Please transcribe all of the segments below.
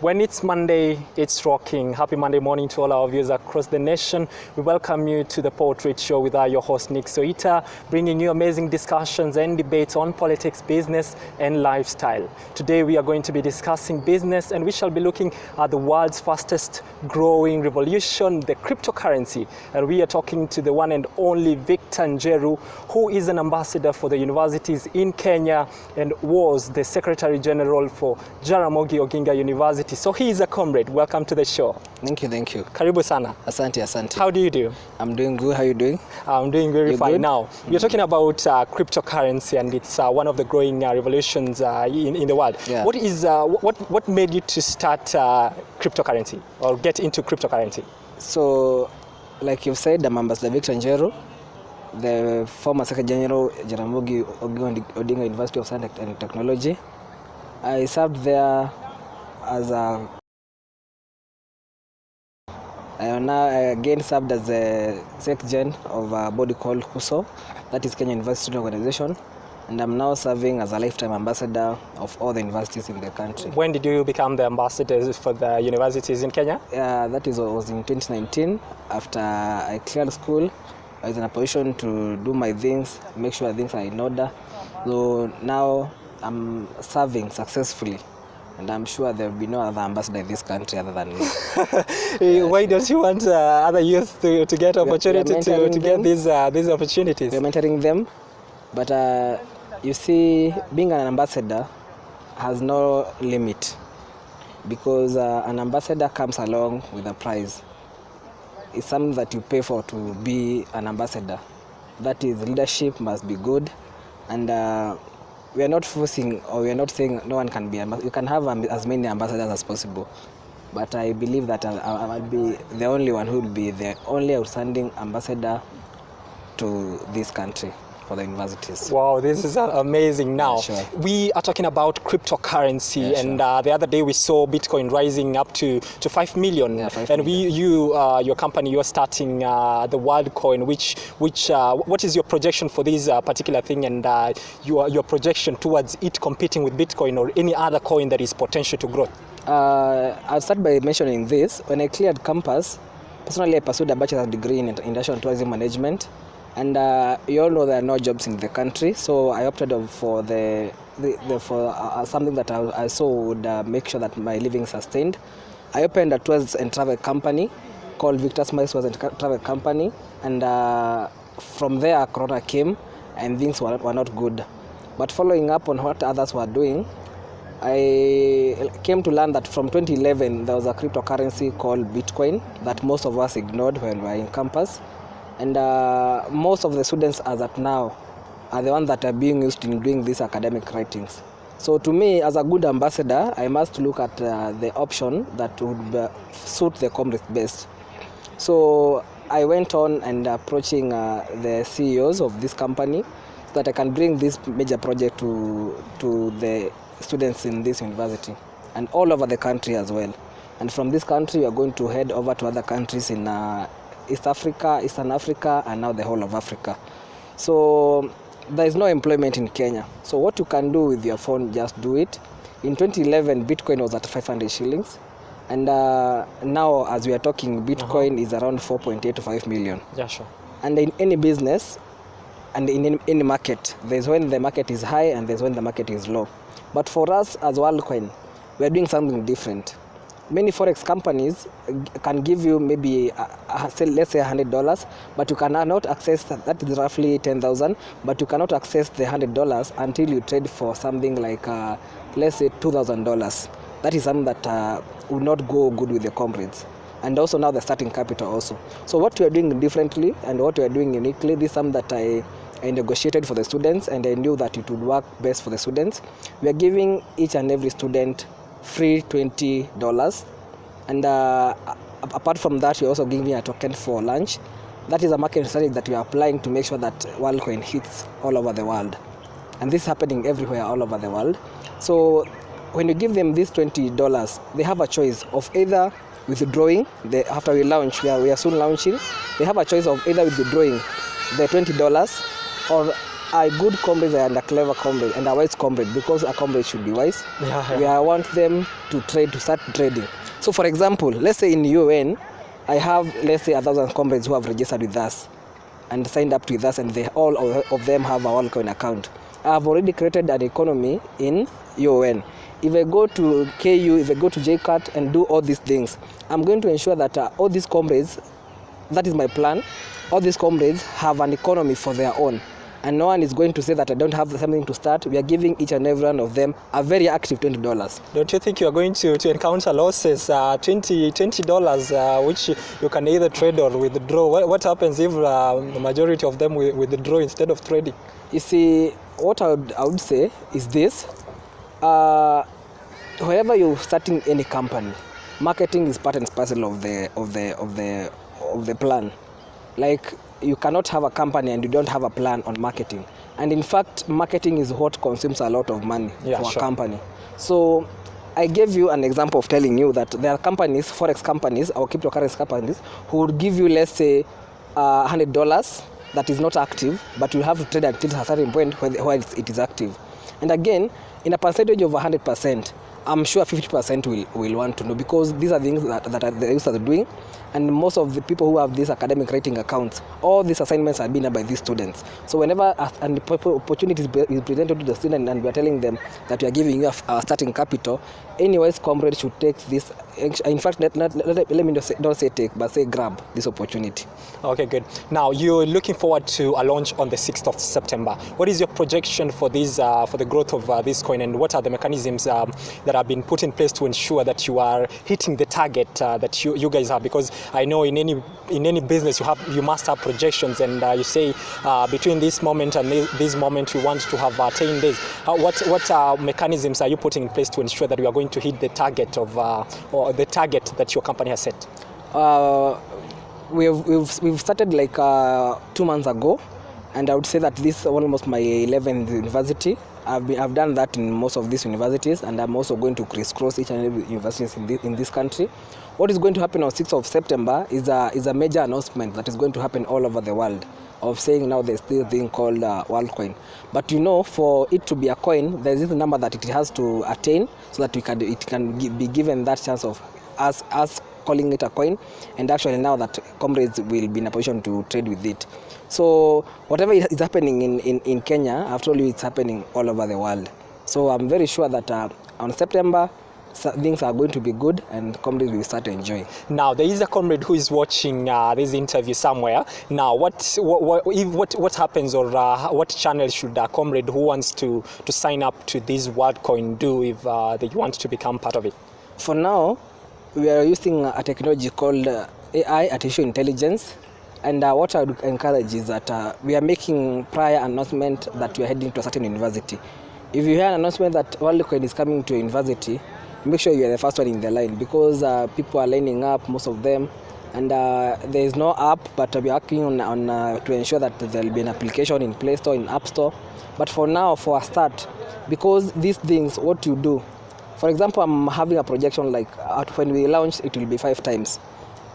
When it's Monday, it's rocking. Happy Monday morning to all our viewers across the nation. We welcome you to the Portrait Show with your host, Nick Soita, bringing you amazing discussions and debates on politics, business, and lifestyle. Today, we are going to be discussing business, and we shall be looking at the world's fastest growing revolution, the cryptocurrency. And we are talking to the one and only Victor Njeru, who is an ambassador for the universities in Kenya and was the Secretary General for Jaramogi Oginga University. So he is a comrade. Welcome to the show. Thank you. Karibu sana. Asante. How do you do? I'm doing good. How are you doing? I'm doing very fine. Good? Now, we're talking about cryptocurrency, and it's one of the growing revolutions in the world. Yeah. What made you to start cryptocurrency or get into cryptocurrency? So, like you've said, I'm Ambassador Victor Njeru, the former Secretary General, Jaramogi Oginga University of Science and Technology. I served there as I now again served as the Sec-Gen of a body called KUSO, that is Kenya University Student Organization, and I'm now serving as a lifetime ambassador of all the universities in the country. When did you become the ambassador for the universities in Kenya? That was in 2019. After I cleared school, I was in a position to do my things, make sure things are in order. So now I'm serving successfully, and I'm sure there will be no other ambassador in this country other than me. Why don't you want other youth to get opportunity to get these opportunities? We're mentoring them, but you see, being an ambassador has no limit, because an ambassador comes along with a prize. It's something that you pay for to be an ambassador. That is, leadership must be good, and we are not forcing, or we are not saying no one can be ambassador. You can have as many ambassadors as possible, but I believe that I might be the only one who will be the only outstanding ambassador to this country for the universities. Wow, this is amazing. Now, Sure. We are talking about cryptocurrency, Yeah, and the other day we saw Bitcoin rising up to 5 million. Yeah, 5 and million. your company, you're starting the Worldcoin, what is your projection for this particular thing, and your projection towards it competing with Bitcoin or any other coin that is potential to grow? I'll start by mentioning this. When I cleared campus, personally I pursued a bachelor's degree in international tourism management, and you all know there are no jobs in the country, so I opted for something that I saw would make sure that my living sustained. I opened a tours and travel company called Victor Smiles Tours and Travel Company, and from there Corona came and things were not good. But following up on what others were doing, I came to learn that from 2011 there was a cryptocurrency called Bitcoin that most of us ignored when we were in campus. And most of the students as at now are the ones that are being used in doing these academic writings. So to me, as a good ambassador, I must look at the option that would suit the comrades best. So I went on and approaching the CEOs of this company so that I can bring this major project to the students in this university and all over the country as well. And from this country, we are going to head over to other countries in East Africa, Eastern Africa, and now the whole of Africa. So there is no employment in Kenya. So what you can do with your phone, just do it. In 2011, Bitcoin was at 500 shillings. And now, as we are talking, Bitcoin is around 4.8 to 5 million. Yeah, sure. And in any business and in any market, there's when the market is high and there's when the market is low. But for us as Worldcoin, we're doing something different. Many forex companies can give you maybe, let's say $100, but you cannot access that is roughly 10,000, but you cannot access the $100 until you trade for something like, let's say $2,000. That is something that would not go good with the comrades. And also now the starting capital also. So what we are doing differently and what we are doing uniquely, this is something that I negotiated for the students, and I knew that it would work best for the students. We are giving each and every student free $20, and apart from that, you're also giving me a token for lunch. That is a market strategy that we are applying to make sure that Worldcoin hits all over the world, and this is happening everywhere all over the world. So when you give them this $20, they have a choice of either withdrawing. After we launch, we are soon launching. They have a choice of either withdrawing the $20 or a good comrade and a clever comrade and a wise comrade, because a comrade should be wise. I want them to start trading. So for example, let's say in UN, I have, let's say, 1,000 comrades who have registered with us and signed up with us, and all of them have a Worldcoin account. I have already created an economy in UN. If I go to KU, if I go to JCAT and do all these things, I'm going to ensure that all these comrades, that is my plan, all these comrades have an economy for their own. And no one is going to say that I don't have something to start. We are giving each and every one of them a very active $20. Don't you think you are going to encounter losses, $20, which you can either trade or withdraw? What happens if the majority of them withdraw instead of trading? You see, what I would say is this. Whenever you're starting any company, marketing is part and parcel of the plan. Like, you cannot have a company and you don't have a plan on marketing. And in fact, marketing is what consumes a lot of money for a company. So I gave you an example of telling you that there are companies, forex companies or cryptocurrency companies, who would give you, let's say, $100 that is not active, but you have to trade until a certain point where it is active. And again, in a percentage of 100%, I'm sure 50% will want to know, because these are things that the users are doing, and most of the people who have these academic writing accounts, all these assignments are being done by these students. So whenever an opportunity is presented to the student and we are telling them that we are giving you a starting capital, any wise comrade should take this. In fact, let me don't say take, but say grab this opportunity. Okay, good. Now, you're looking forward to a launch on the 6th of September. What is your projection for this, for the growth of this coin, and what are the mechanisms that have been put in place to ensure that you are hitting the target that you guys have? Because I know in any business you must have projections, and you say between this moment and this moment you want to have 10 days. What mechanisms are you putting in place to ensure that you are going to hit the target of or the target that your company has set? We've started like 2 months ago, and I would say that this is almost my 11th university. I've done that in most of these universities, and I'm also going to crisscross each and every university in this country. What is going to happen on 6th of September is a major announcement that is going to happen all over the world, of saying now there's this thing called Worldcoin. But you know, for it to be a coin, there's this number that it has to attain so that it can be given that chance of us calling it a coin, and actually now that comrades will be in a position to trade with it. So whatever is happening in Kenya, I've told you it's happening all over the world. So I'm very sure that on September, things are going to be good and comrades will start to enjoy. Now, there is a comrade who is watching this interview somewhere. Now, what happens, or what channel should a comrade who wants to sign up to this Worldcoin do if they want to become part of it? For now, we are using a technology called AI, artificial intelligence. And what I would encourage is that we are making prior announcement that we are heading to a certain university. If you hear an announcement that Worldcoin is coming to a university, make sure you are the first one in the line, because people are lining up, most of them, and there is no app, but we are working on to ensure that there will be an application in Play Store, in App Store. But for now, for a start, because these things, what you do, for example, I'm having a projection like when we launch, it will be 5 times.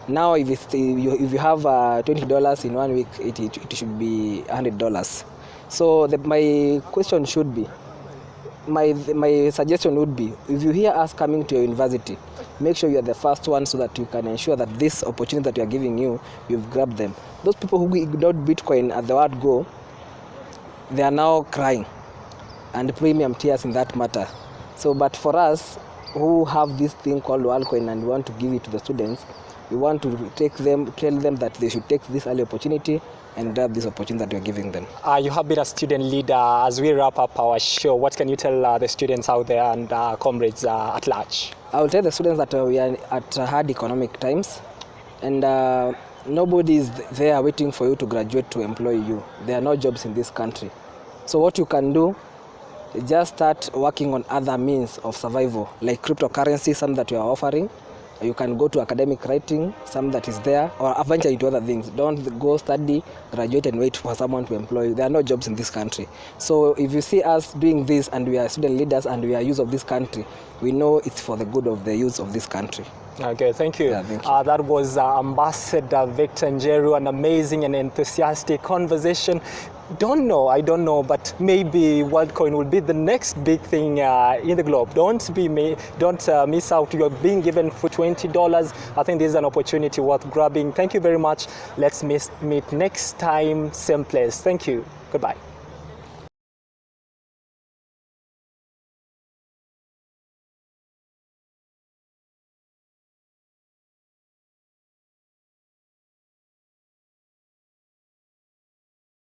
Now, if you have $20 in 1 week, it should be $100. So my question should be, my suggestion would be, if you hear us coming to your university, make sure you are the first one so that you can ensure that this opportunity that we are giving you, you've grabbed them. Those people who ignored Bitcoin at the word go, they are now crying and premium tears in that matter. So, but for us who have this thing called Worldcoin and we want to give it to the students, we want to tell them that they should take this early opportunity and grab this opportunity that we're giving them. You have been a student leader. As we wrap up our show, what can you tell the students out there and comrades at large? I will tell the students that we are at hard economic times, and nobody is there waiting for you to graduate to employ you. There are no jobs in this country. So what you can do is just start working on other means of survival, like cryptocurrency, some that we are offering. You can go to academic writing, some that is there, or venture into other things. Don't go study, graduate, and wait for someone to employ you. There are no jobs in this country. So if you see us doing this and we are student leaders and we are youth of this country, we know it's for the good of the youth of this country. Okay, thank you. Yeah, thank you. That was Ambassador Victor Njeru, an amazing and enthusiastic conversation. don't know. I don't know, but maybe Worldcoin will be the next big thing in the globe. Don't miss out. You're being given for $20. I think this is an opportunity worth grabbing. Thank you very much. Let's meet next time, same place. Thank you. Goodbye.